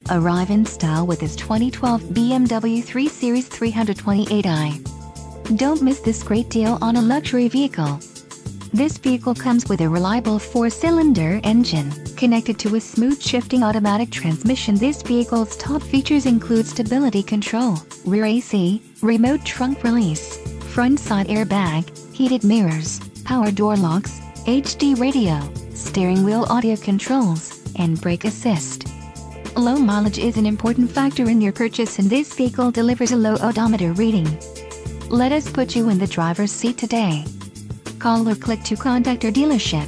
Arrive in style with this 2012 BMW 3 Series 328i. Don't miss this great deal on a luxury vehicle. This vehicle comes with a reliable 4-cylinder engine, connected to a smooth shifting automatic transmission. This vehicle's top features include stability control, rear AC, remote trunk release, front side airbag, heated mirrors, power door locks, HD radio, steering wheel audio controls, and brake assist. Low mileage is an important factor in your purchase, and this vehicle delivers a low odometer reading. Let us put you in the driver's seat today. Call or click to contact our dealership.